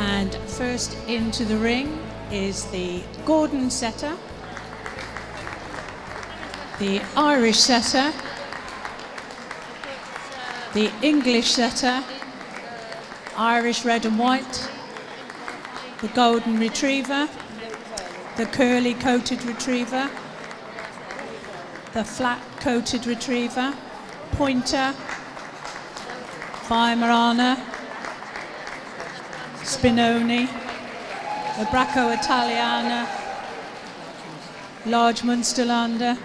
And first into the ring is the Gordon setter, the Irish setter, the English setter, Irish red and white, the golden retriever, the curly coated retriever, the flat coated retriever, pointer, Weimarnaner, Spinoni, the Bracco Italiano, large Munsterlander,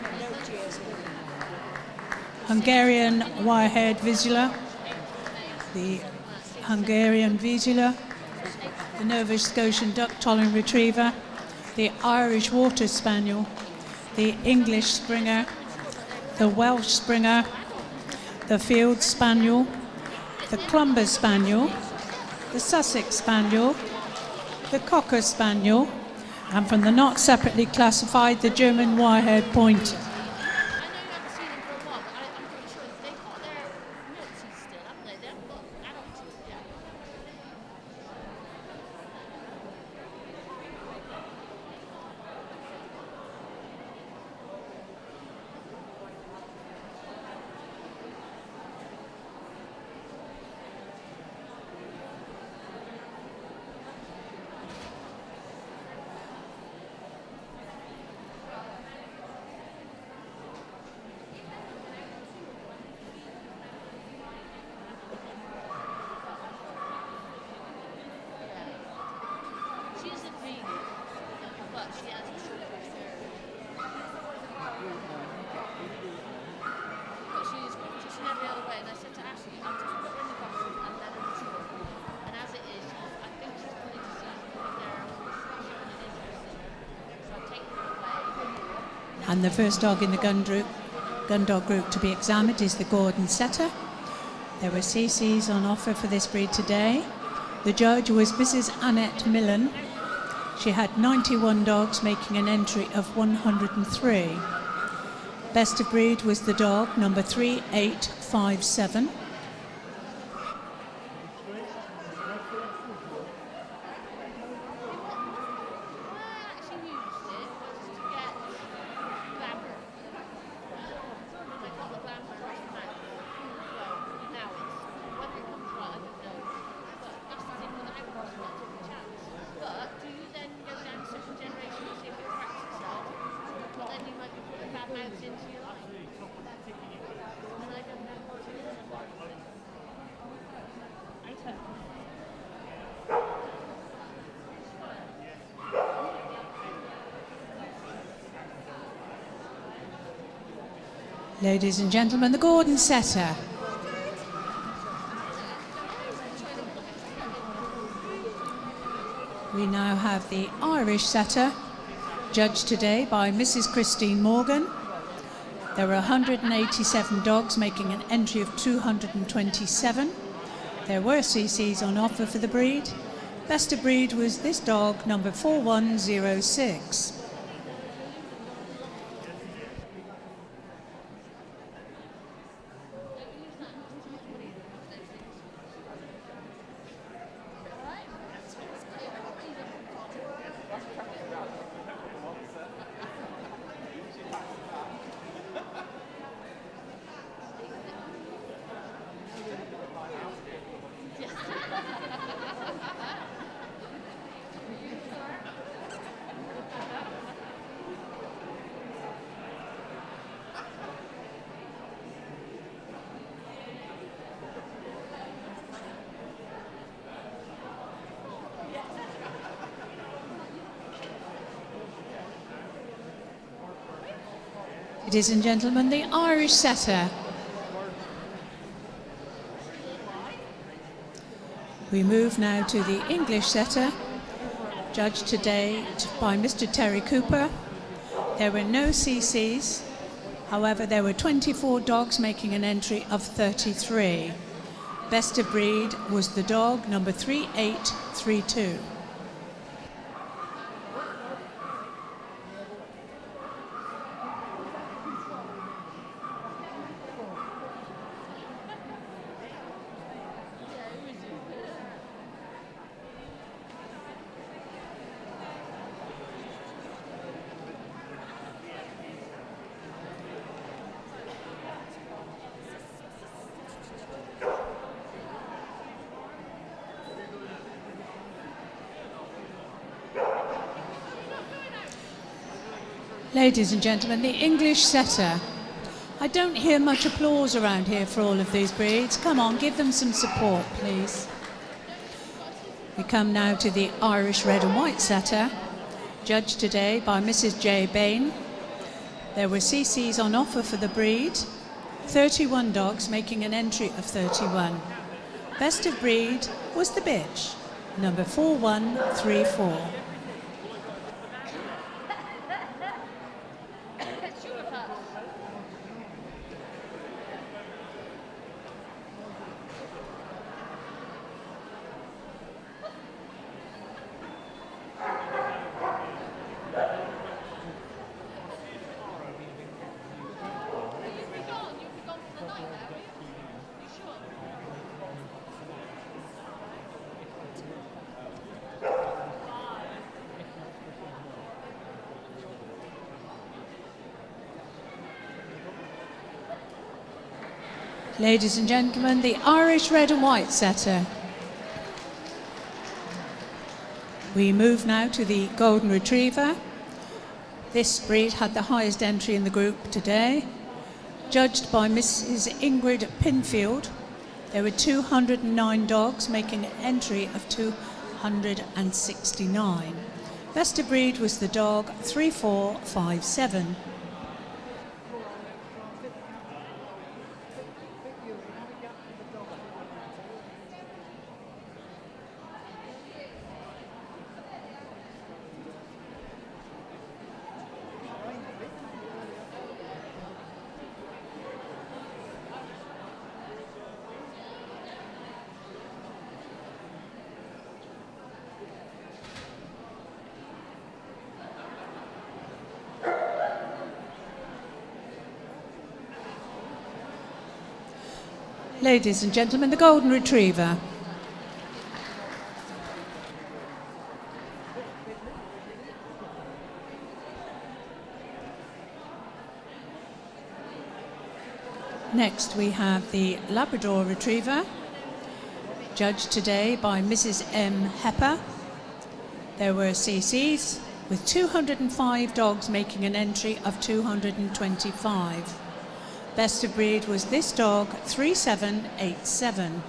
Hungarian Wirehaired Vizla, the Hungarian Vizla, the Nova Scotian duck-tolerant retriever, the Irish Water Spaniel, the English Springer, the Welsh Springer, the Field Spaniel, the Clumber Spaniel, the Sussex Spaniel, the Cocker Spaniel, and from the not separately classified, the German Warhead Pointer. And the first dog in the Gundog group to be examined is the Gordon setter. There were CCs on offer for this breed today. The judge was Mrs. Annette Millen. She had 91 dogs, making an entry of 103. Best of breed was the dog number 3857. Ladies and gentlemen, the Gordon setter. We now have the Irish setter, judged today by Mrs. Christine Morgan. There were 187 dogs, making an entry of 227. There were CCs on offer for the breed. Best of breed was this dog, number 4106. Ladies and gentlemen, the Irish setter. We move now to the English setter, judged today by Mr. Terry Cooper. There were no CCs, however there were 24 dogs making an entry of 33. Best of breed was the dog number 3832. Ladies and gentlemen, the English setter. I don't hear much applause around here for all of these breeds. Come on, give them some support, please. We come now to the Irish red and white setter, judged today by Mrs. J. Bain. There were CCs on offer for the breed, 31 dogs making an entry of 31. Best of breed was the bitch, number 4134. Ladies and gentlemen, the Irish red and white setter. We move now to the Golden Retriever. This breed had the highest entry in the group today. Judged by Mrs. Ingrid Pinfield, there were 209 dogs making an entry of 269. Best of breed was the dog 3457. Ladies and gentlemen, the Golden Retriever. Next we have the Labrador Retriever, judged today by Mrs. M. Hepper. There were CCs with 205 dogs making an entry of 225. Best of breed was this dog, 3787.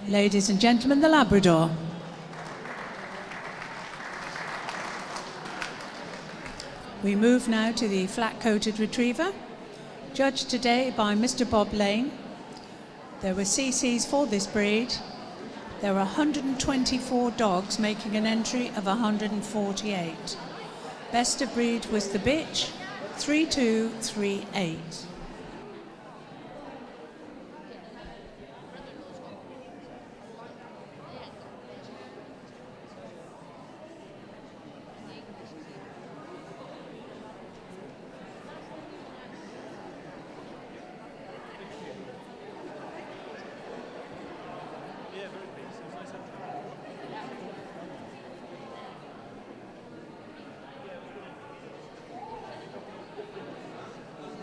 Ladies and gentlemen, the Labrador. We move now to the flat-coated Retriever, judged today by Mr. Bob Lane. There were CCs for this breed. There were 124 dogs making an entry of 148. Best of breed was the bitch, 3238.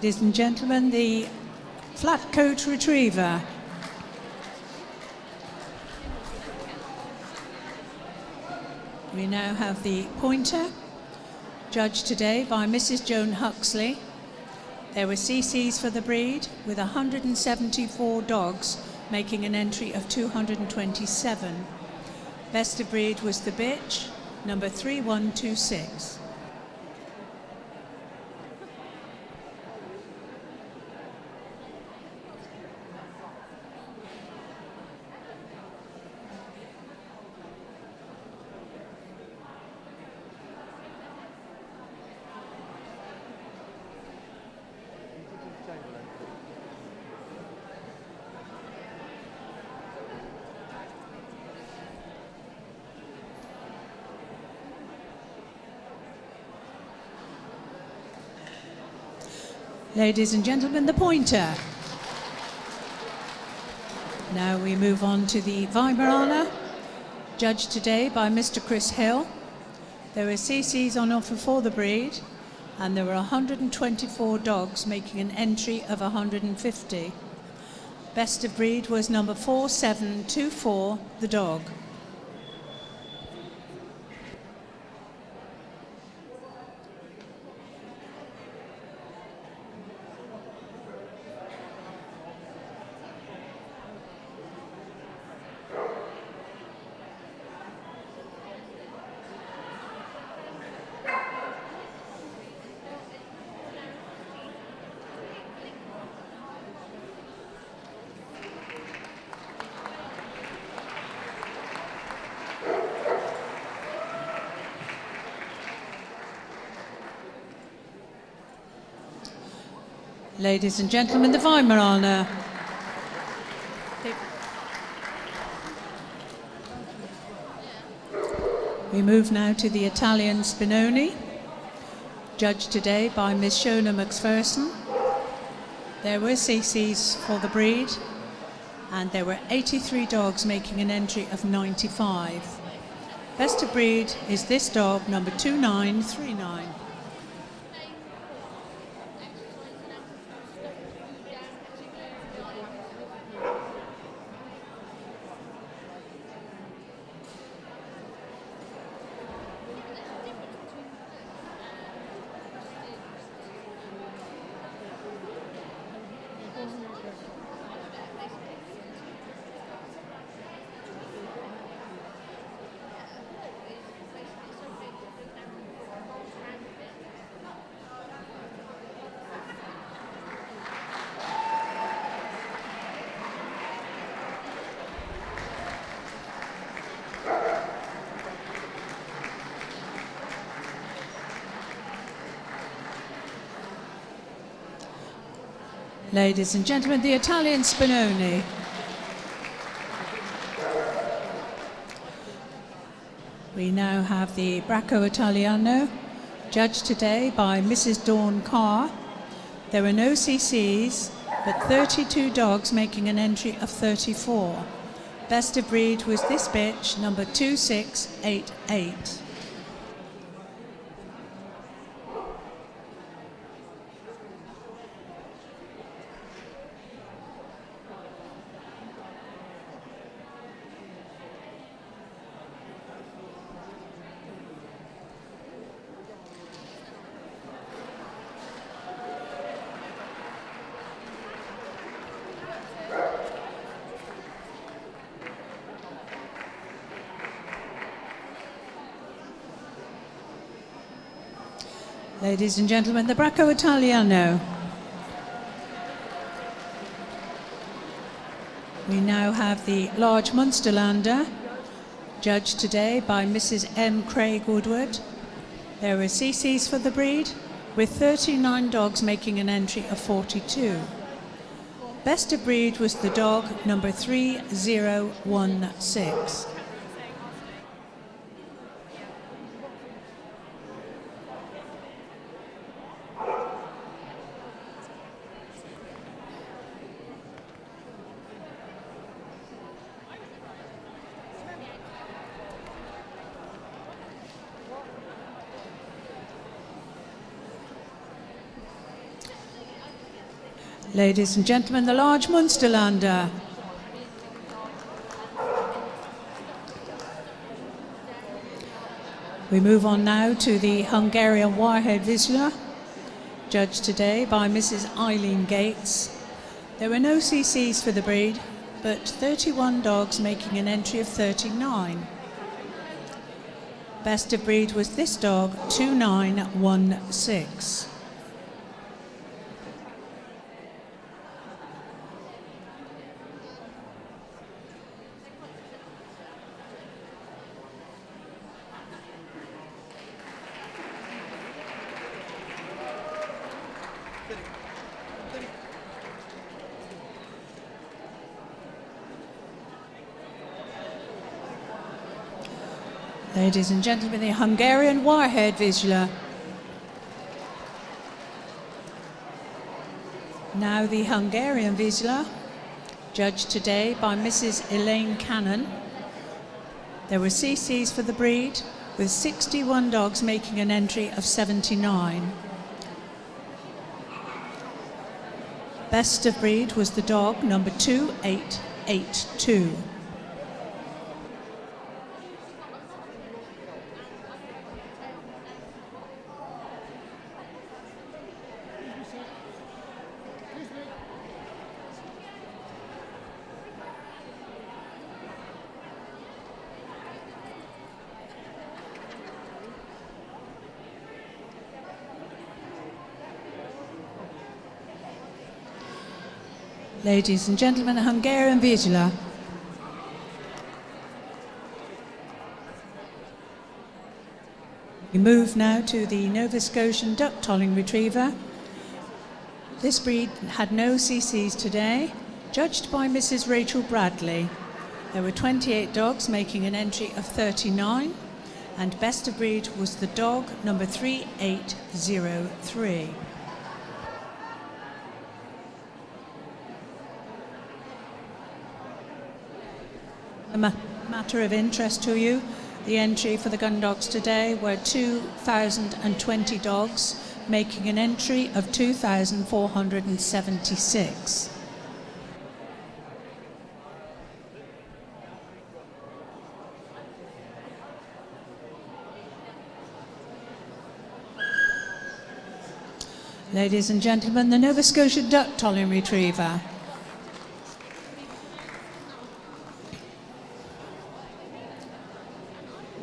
Ladies and gentlemen, the flat coat Retriever. We now have the Pointer, judged today by Mrs. Joan Huxley. There were CCs for the breed, with 174 dogs making an entry of 227. Best of breed was the bitch, number 3126. Ladies and gentlemen, the pointer. Now we move on to the Weimarnaner, judged today by Mr. Chris Hill. There were CCs on offer for the breed, and there were 124 dogs making an entry of 150. Best of breed was number 4724, the dog. Ladies and gentlemen, the Weimarnaner. We move now to the Italian Spinoni, judged today by Miss Shona McPherson. There were CCs for the breed, and there were 83 dogs making an entry of 95. Best of breed is this dog, number 2939. Ladies and gentlemen, the Italian Spinoni. We now have the Bracco Italiano, judged today by Mrs. Dawn Carr. There were no CCs, but 32 dogs making an entry of 34. Best of breed was this bitch, number 2688. Ladies and gentlemen, the Bracco Italiano. We now have the large Munsterlander, judged today by Mrs. M. Craig Woodward. There were CCs for the breed, with 39 dogs making an entry of 42. Best of breed was the dog number 3016. Ladies and gentlemen, the large Munsterlander. We move on now to the Hungarian Warhead Vizla, judged today by Mrs. Eileen Gates. There were no CCs for the breed, but 31 dogs making an entry of 39. Best of breed was this dog, 2916. Ladies and gentlemen, the Hungarian Wirehead Vizla. Now the Hungarian Vizla, judged today by Mrs. Elaine Cannon. There were CCs for the breed, with 61 dogs making an entry of 79. Best of breed was the dog number 2882. Ladies and gentlemen, a Hungarian Vizla. We move now to the Nova Scotian Duck-Tolling Retriever. This breed had no CCs today, judged by Mrs. Rachel Bradley. There were 28 dogs making an entry of 39, and best of breed was the dog number 3803. A matter of interest to you, the entry for the Gundogs today were 2,020 dogs, making an entry of 2,476. Ladies and gentlemen, the Nova Scotia Duck-Tolling Retriever.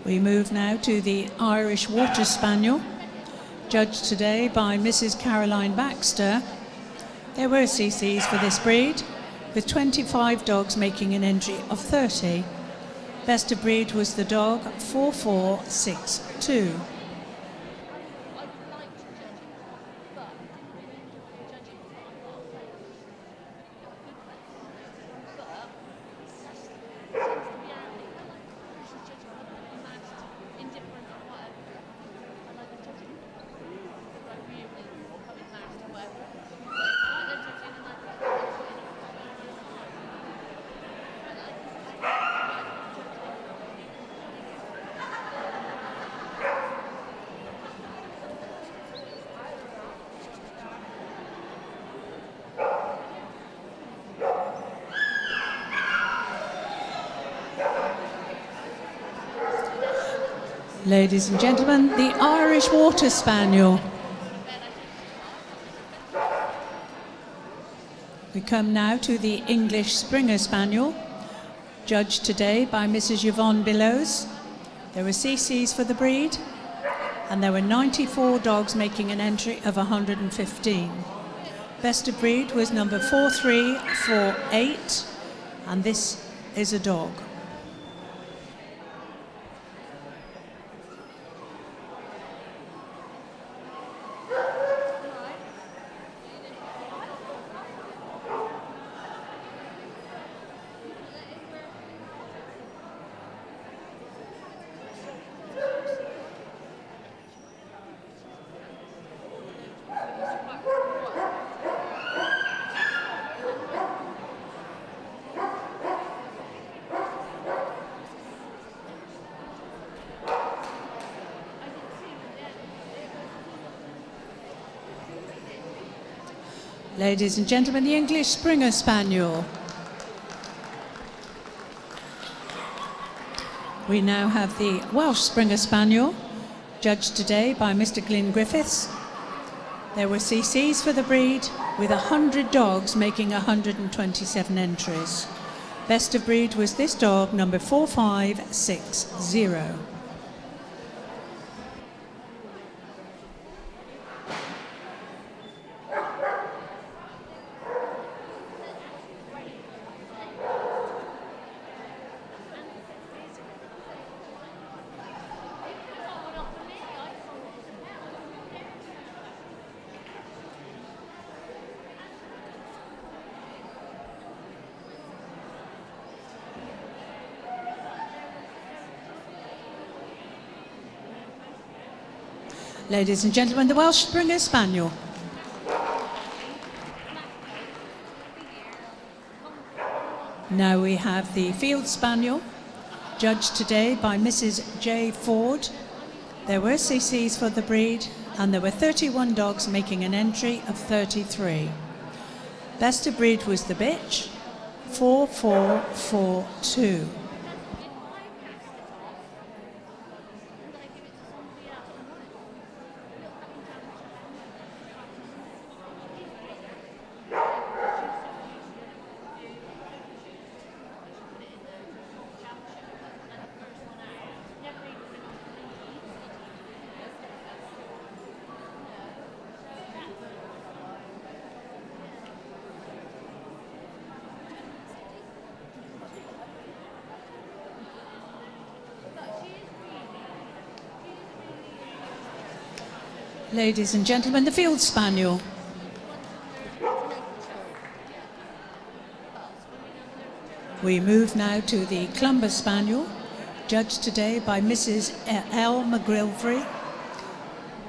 We move now to the Irish Water Spaniel, judged today by Mrs. Caroline Baxter. There were CCs for this breed, with 25 dogs making an entry of 30. Best of breed was the dog 4462. Ladies and gentlemen, the Irish Water Spaniel. We come now to the English Springer Spaniel, judged today by Mrs. Yvonne Billows. There were CCs for the breed, and there were 94 dogs making an entry of 115. Best of breed was number 4348, and this is a dog. Ladies and gentlemen, the English Springer Spaniel. We now have the Welsh Springer Spaniel, judged today by Mr. Glyn Griffiths. There were CCs for the breed, with 100 dogs making 127 entries. Best of breed was this dog, number 4560. Ladies and gentlemen, the Welsh Springer Spaniel. Now we have the Field Spaniel, judged today by Mrs. J. Ford. There were CCs for the breed, and there were 31 dogs making an entry of 33. Best of breed was the bitch, 4442. Ladies and gentlemen, the Field Spaniel. We move now to the Clumber Spaniel, judged today by Mrs. L. McGilvray.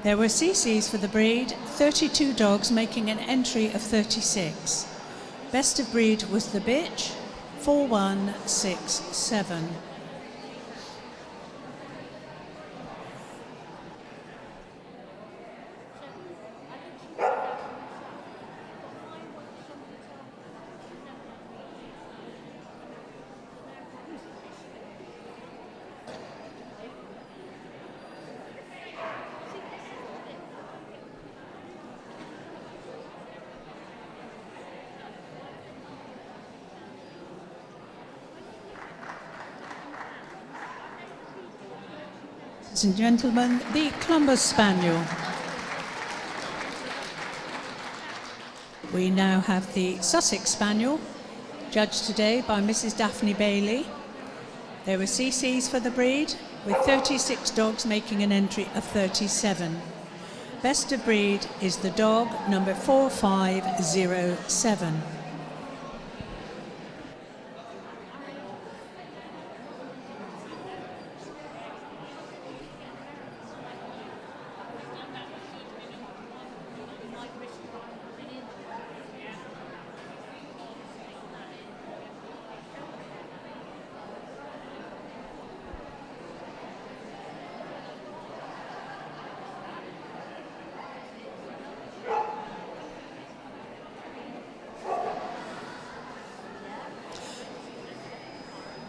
There were CCs for the breed, 32 dogs making an entry of 36. Best of breed was the bitch, 4167. Ladies and gentlemen, the Clumber Spaniel. We now have the Sussex Spaniel, judged today by Mrs. Daphne Bailey. There were CCs for the breed, with 36 dogs making an entry of 37. Best of breed is the dog number 4507.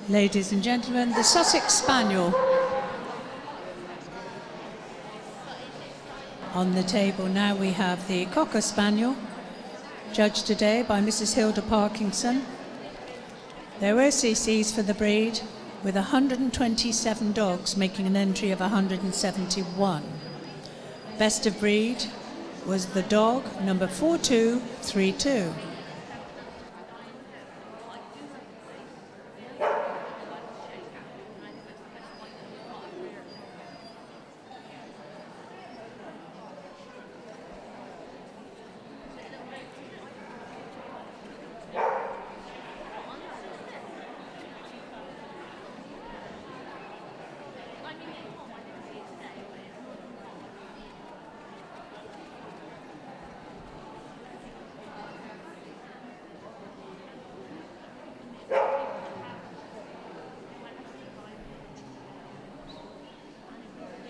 Ladies and gentlemen, the Sussex Spaniel. On the table now we have the Cocker Spaniel, judged today by Mrs. Hilda Parkinson. There were CCs for the breed, with 127 dogs making an entry of 171. Best of breed was the dog number 4232.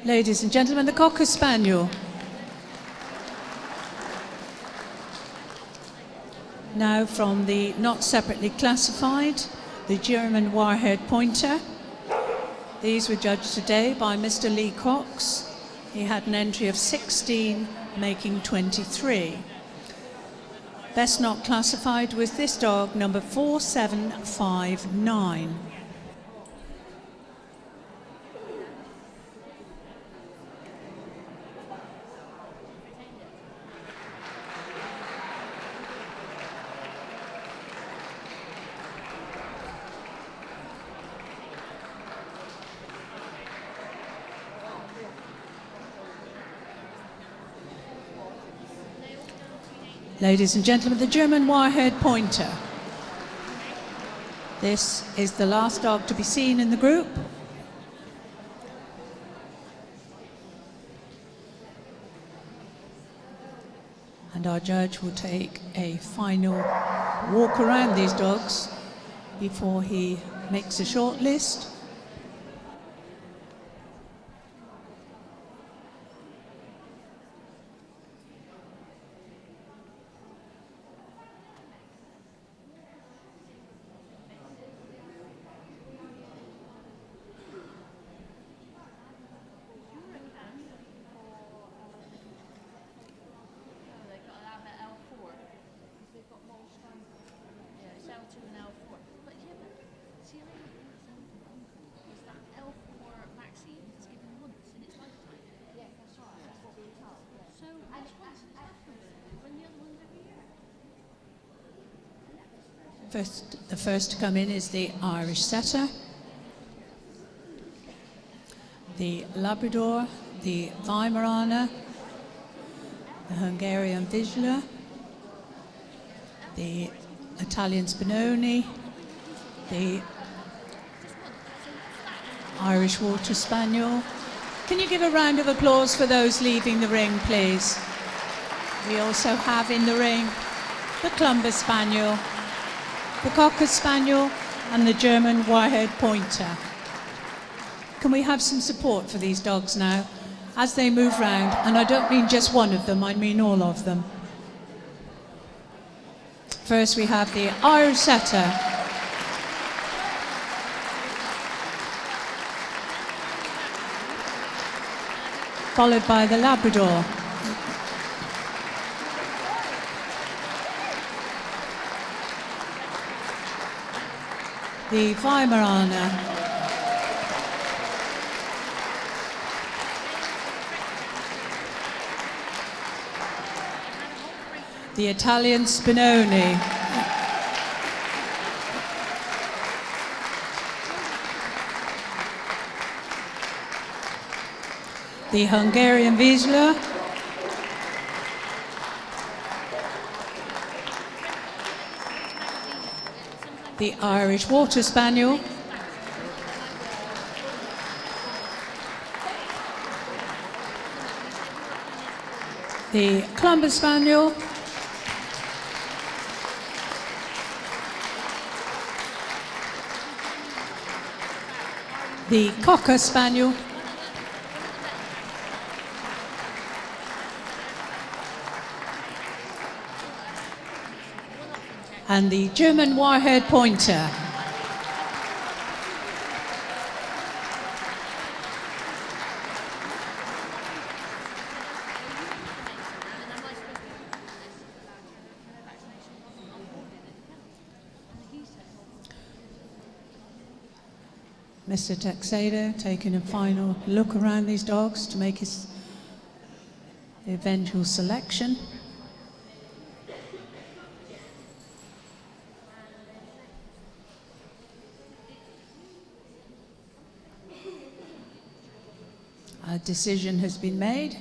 Ladies and gentlemen, the Cocker Spaniel. Now from the not separately classified, the German Wirehaired Pointer. These were judged today by Mr. Lee Cox. He had an entry of 16, making 23. Best not classified was this dog, number 4759. Ladies and gentlemen, the German Wirehaired Pointer. This is the last dog to be seen in the group. And our judge will take a final walk around these dogs before he makes a short list. The first to come in is the Irish Setter, the Labrador, the Weimarnaner, the Hungarian Vizla, the Italian Spaniel, the Irish Water Spaniel. Can you give a round of applause for those leaving the ring, please? We also have in the ring the Clumber Spaniel, the Cocker Spaniel and the German Warhead Pointer. Can we have some support for these dogs now as they move round? And I don't mean just one of them, I mean all of them. First we have the Irish Setter, followed by the Labrador, the Weimarnaner, the Italian Spaniel, the Hungarian Vizla, the Irish Water Spaniel, the Clumber Spaniel, the Cocker Spaniel, and the German Warhead Pointer. Mr. Teixeira taking a final look around these dogs to make his eventual selection. A decision has been made.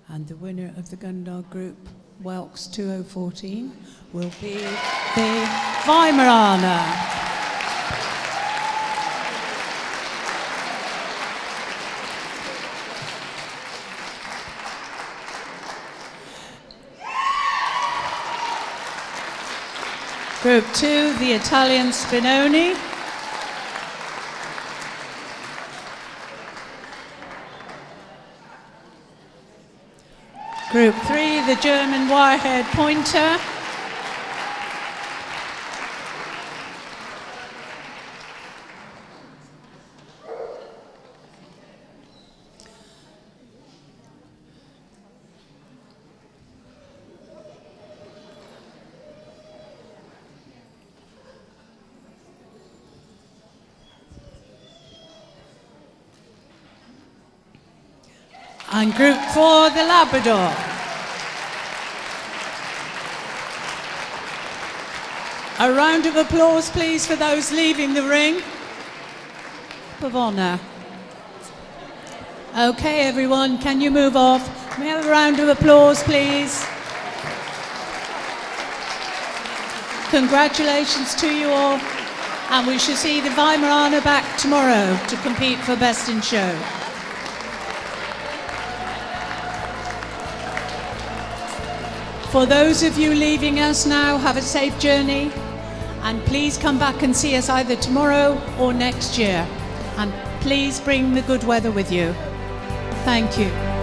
And the winner of the Gundog Group WELKS 2014 will be the Weimarnaner. Group 2, the Italian Spaniel. Group 3, the German Warhead Pointer. And Group 4, the Labrador. A round of applause, please, for those leaving the ring. Of honour. Okay, everyone, can you move off? May I have a round of applause, please? Congratulations to you all. And we shall see the Weimarnaner back tomorrow to compete for Best in Show. For those of you leaving us now, have a safe journey, and please come back and see us either tomorrow or next year. And please bring the good weather with you. Thank you.